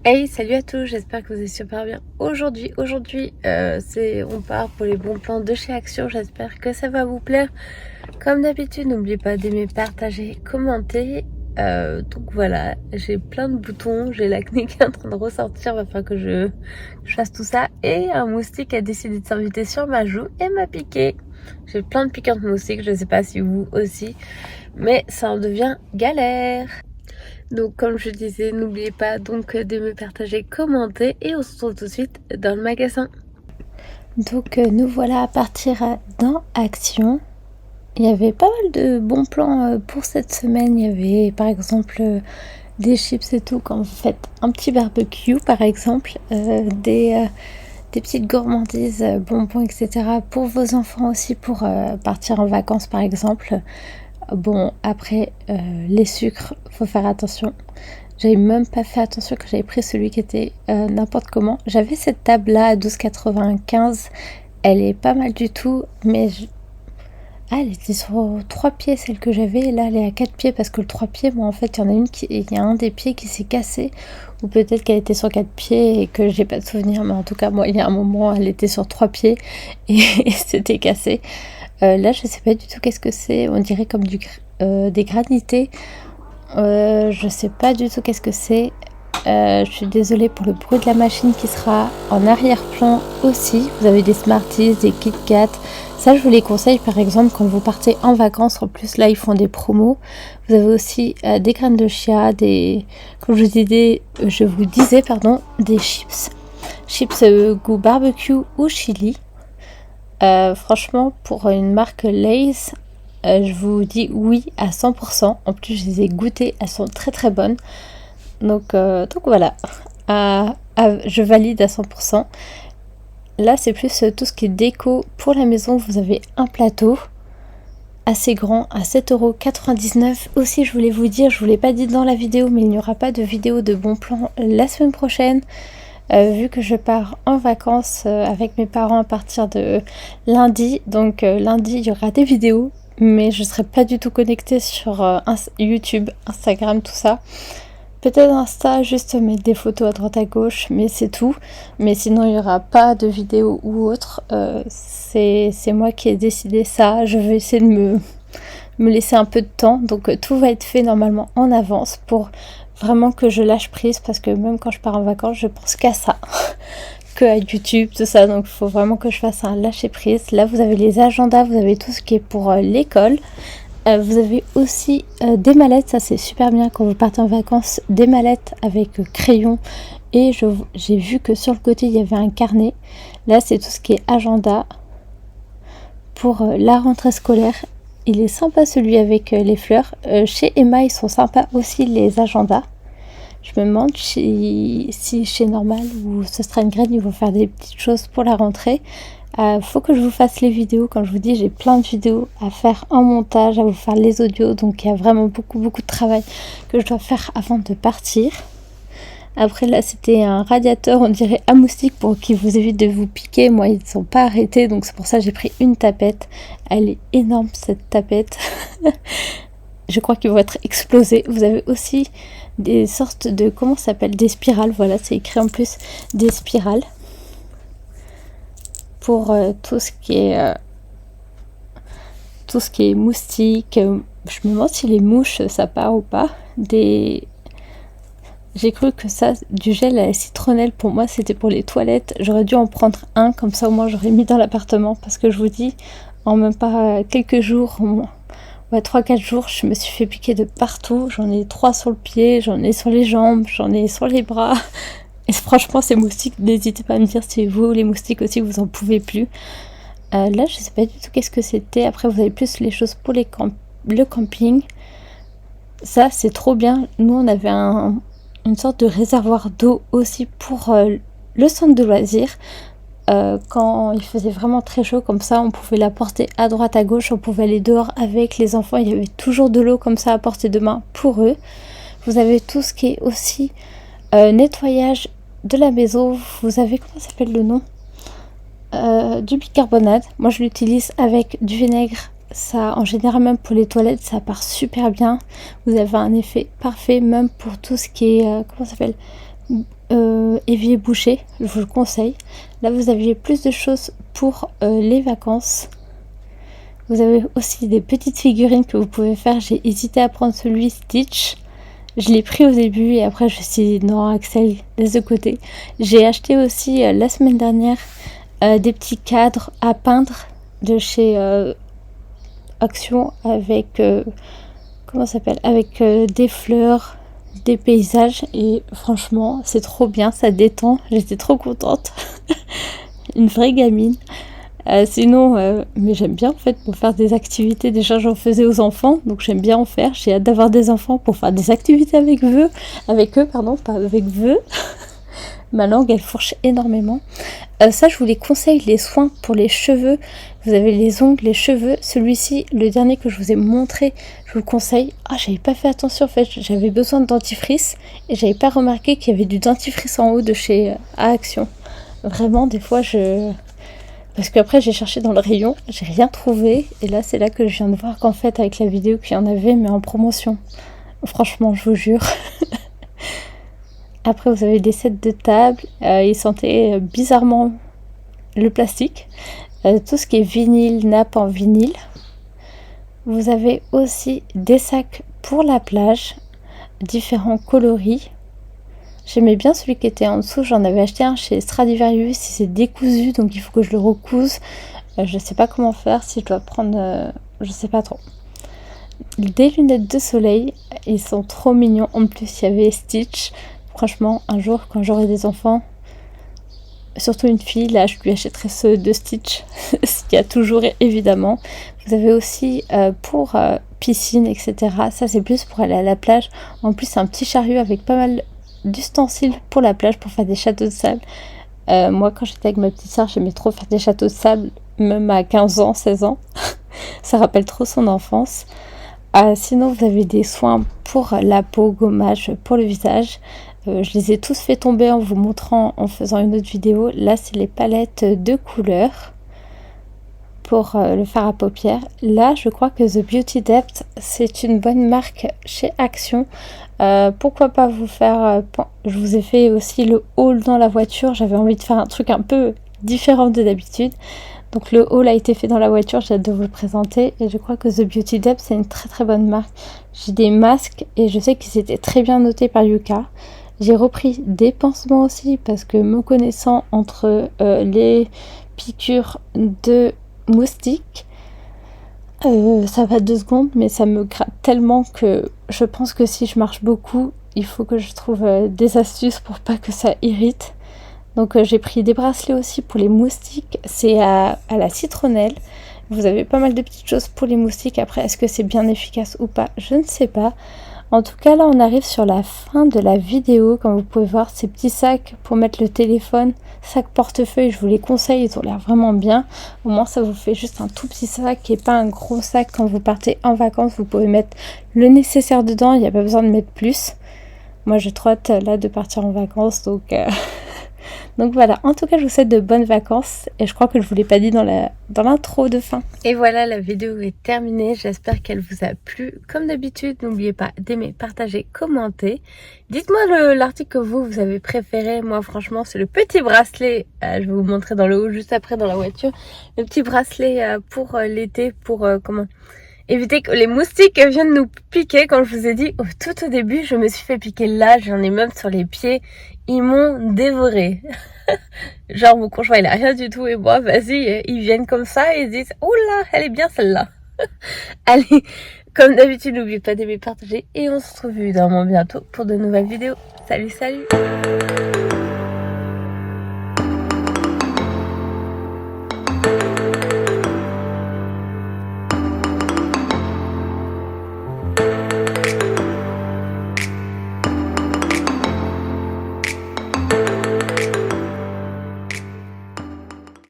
Hey, salut à tous, j'espère que vous allez super bien. Aujourd'hui, on part pour les bons plans de chez Action. J'espère que ça va vous plaire. Comme d'habitude, n'oubliez pas d'aimer, partager, commenter. Donc voilà, j'ai plein de boutons, j'ai l'acné qui est en train de ressortir, va falloir que je fasse tout ça. Et un moustique a décidé de s'inviter sur ma joue et m'a piqué. J'ai plein de piquants de moustiques, je sais pas si vous aussi, mais ça en devient galère. Donc comme je disais, n'oubliez pas donc de me partager, commenter et on se retrouve tout de suite dans le magasin. Donc nous voilà à partir dans Action. Il y avait pas mal de bons plans pour cette semaine. Il y avait par exemple des chips et tout quand vous faites un petit barbecue par exemple, des petites gourmandises, bonbons, etc. pour vos enfants aussi pour partir en vacances par exemple. Bon, après, les sucres, faut faire attention. J'avais même pas fait attention que j'avais pris celui qui était n'importe comment. J'avais cette table-là à 12,95. Elle est pas mal du tout, mais elle était sur 3 pieds, celle que j'avais. Et là, elle est à 4 pieds parce que le 3 pieds, bon, en fait, il y a un des pieds qui s'est cassé. Ou peut-être qu'elle était sur 4 pieds et que j'ai pas de souvenir. Mais en tout cas, moi, il y a un moment, elle était sur 3 pieds et c'était cassé. Là, je sais pas du tout qu'est-ce que c'est. On dirait comme des granités. Je sais pas du tout qu'est-ce que c'est. Je suis désolée pour le bruit de la machine qui sera en arrière-plan aussi. Vous avez des Smarties, des Kit Kat. Ça, je vous les conseille par exemple quand vous partez en vacances. En plus, là, ils font des promos. Vous avez aussi des graines de chia, comme je vous disais, des chips. Chips goût barbecue ou chili. Franchement, pour une marque Lay's, je vous dis oui à 100%. En plus, je les ai goûtées, elles sont très très bonnes. Donc voilà, je valide à 100%. Là, c'est plus tout ce qui est déco pour la maison. Vous avez un plateau assez grand à 7,99 €. Aussi, je voulais vous dire, je ne vous l'ai pas dit dans la vidéo, mais il n'y aura pas de vidéo de bon plan la semaine prochaine. Vu que je pars en vacances avec mes parents à partir de lundi. Donc lundi, il y aura des vidéos, mais je ne serai pas du tout connectée sur YouTube, Instagram, tout ça. Peut-être Insta, juste mettre des photos à droite à gauche, mais c'est tout. Mais sinon, il n'y aura pas de vidéo ou autre. C'est moi qui ai décidé ça. Je vais essayer de me laisser un peu de temps. Donc tout va être fait normalement en avance pour vraiment que je lâche prise, parce que même quand je pars en vacances, je pense qu'à ça, que à YouTube, tout ça. Donc il faut vraiment que je fasse un lâcher prise. Là, vous avez les agendas, vous avez tout ce qui est pour l'école. Vous avez aussi des mallettes, ça c'est super bien quand vous partez en vacances, des mallettes avec crayon. Et j'ai vu que sur le côté il y avait un carnet. Là, c'est tout ce qui est agenda pour la rentrée scolaire. Il est sympa celui avec les fleurs. Chez Emma, ils sont sympas aussi les agendas. Je me demande si chez Normal ou ce sera une graine, ils vont faire des petites choses pour la rentrée. Faut que je vous fasse les vidéos. Comme je vous dis, j'ai plein de vidéos à faire en montage, à vous faire les audios. Donc il y a vraiment beaucoup de travail que je dois faire avant de partir. Après là, c'était un radiateur, on dirait à moustique, pour qu'il vous évite de vous piquer. Moi, ils ne sont pas arrêtés, donc c'est pour ça que j'ai pris une tapette. Elle est énorme cette tapette. Je crois qu'ils vont être explosés. Vous avez aussi des sortes de, comment ça s'appelle, des spirales. Voilà, c'est écrit en plus, des spirales. Pour tout ce qui est moustique. Je me demande si les mouches, ça part ou pas. J'ai cru que ça, du gel à la citronnelle, pour moi, c'était pour les toilettes. J'aurais dû en prendre un, comme ça au moins j'aurais mis dans l'appartement. Parce que je vous dis, en même pas quelques jours, 3-4 jours, je me suis fait piquer de partout. J'en ai 3 sur le pied, j'en ai sur les jambes, j'en ai sur les bras. Et franchement, ces moustiques, n'hésitez pas à me dire si vous, les moustiques aussi, vous en pouvez plus. Là, je sais pas du tout qu'est-ce que c'était. Après, vous avez plus les choses pour le camping. Ça, c'est trop bien. Nous, on avait une sorte de réservoir d'eau aussi pour le centre de loisirs. Quand il faisait vraiment très chaud comme ça, on pouvait la porter à droite à gauche, on pouvait aller dehors avec les enfants, il y avait toujours de l'eau comme ça à portée de main pour eux. Vous avez tout ce qui est aussi nettoyage de la maison. Vous avez, comment s'appelle le nom, du bicarbonate. Moi je l'utilise avec du vinaigre. Ça, en général, même pour les toilettes, ça part super bien. Vous avez un effet parfait, même pour tout ce qui est comment ça s'appelle, évier bouché, je vous le conseille. Là vous aviez plus de choses pour les vacances. Vous avez aussi des petites figurines que vous pouvez faire. J'ai hésité à prendre celui Stitch. Je l'ai pris au début et après je me suis dit non Axel, laisse de côté. J'ai acheté aussi la semaine dernière des petits cadres à peindre de chez Action avec comment ça s'appelle, avec des fleurs, des paysages, et franchement c'est trop bien, ça détend, j'étais trop contente. Une vraie gamine. Sinon, mais j'aime bien en fait pour faire des activités. Déjà j'en faisais aux enfants, donc j'aime bien en faire. J'ai hâte d'avoir des enfants pour faire des activités avec eux, pas avec eux. Ma langue elle fourche énormément. Ça je vous les conseille, les soins pour les cheveux. Vous avez les ongles, les cheveux. Celui-ci, le dernier que je vous ai montré, je vous le conseille. Ah, j'avais pas fait attention en fait, j'avais besoin de dentifrice et j'avais pas remarqué qu'il y avait du dentifrice en haut de chez Action. Vraiment des fois parce qu'après j'ai cherché dans le rayon, j'ai rien trouvé. Et là c'est là que je viens de voir qu'en fait avec la vidéo qu'il y en avait mais en promotion. Franchement je vous jure. Après vous avez des sets de table. Ils sentaient bizarrement le plastique. Tout ce qui est vinyle, nappe en vinyle. Vous avez aussi des sacs pour la plage. Différents coloris. J'aimais bien celui qui était en dessous, j'en avais acheté un chez Stradivarius, il s'est décousu donc il faut que je le recouse. Je sais pas comment faire, si je dois prendre, je sais pas trop. Des lunettes de soleil, ils sont trop mignons, en plus il y avait Stitch. Franchement un jour quand j'aurai des enfants, surtout une fille, là je lui achèterai ceux de Stitch, ce qu'il y a toujours évidemment. Vous avez aussi pour piscine etc, ça c'est plus pour aller à la plage. En plus c'est un petit chariot avec pas mal d'ustensiles pour la plage pour faire des châteaux de sable. Moi quand j'étais avec ma petite soeur j'aimais trop faire des châteaux de sable, même à 15 ans, 16 ans. Ça rappelle trop son enfance. Sinon vous avez des soins pour la peau, gommage pour le visage. Je les ai tous fait tomber en vous montrant en faisant une autre vidéo. Là c'est les palettes de couleurs pour le fard à paupières. Là je crois que The Beauty Depth c'est une bonne marque chez Action. Pourquoi pas vous faire je vous ai fait aussi le haul dans la voiture, j'avais envie de faire un truc un peu différent de d'habitude, donc le haul a été fait dans la voiture, j'ai hâte de vous le présenter. Et je crois que The Beauty Depth c'est une très très bonne marque. J'ai des masques et je sais qu'ils étaient très bien notés par Yuka. J'ai repris des pansements aussi parce que me connaissant, entre les piqûres de moustiques, ça va 2 secondes mais ça me gratte tellement que je pense que si je marche beaucoup il faut que je trouve des astuces pour pas que ça irrite. Donc j'ai pris des bracelets aussi pour les moustiques, c'est à la citronnelle. Vous avez pas mal de petites choses pour les moustiques. Après est-ce que c'est bien efficace ou pas, je ne sais pas. En tout cas là on arrive sur la fin de la vidéo. Comme vous pouvez voir, ces petits sacs pour mettre le téléphone, sac portefeuille, je vous les conseille, ils ont l'air vraiment bien. Au moins ça vous fait juste un tout petit sac et pas un gros sac. Quand vous partez en vacances vous pouvez mettre le nécessaire dedans, il n'y a pas besoin de mettre plus. Moi j'ai trop hâte là de partir en vacances donc donc voilà, en tout cas je vous souhaite de bonnes vacances. Et je crois que je vous l'ai pas dit dans l'intro de fin. Et voilà, la vidéo est terminée, j'espère qu'elle vous a plu. Comme d'habitude, n'oubliez pas d'aimer, partager, commenter. Dites-moi l'article que vous avez préféré. Moi franchement c'est le petit bracelet, je vais vous montrer dans le haut juste après dans la voiture. Le petit bracelet pour l'été, pour comment éviter que les moustiques viennent nous piquer. Comme je vous ai dit tout au début, je me suis fait piquer là, j'en ai même sur les pieds. Ils m'ont dévoré. Genre mon conjoint il a rien du tout et moi vas-y, ils viennent comme ça et ils disent oh là elle est bien celle-là. Allez, comme d'habitude n'oubliez pas d'aimer, partager et on se retrouve évidemment bientôt pour de nouvelles vidéos. Salut salut.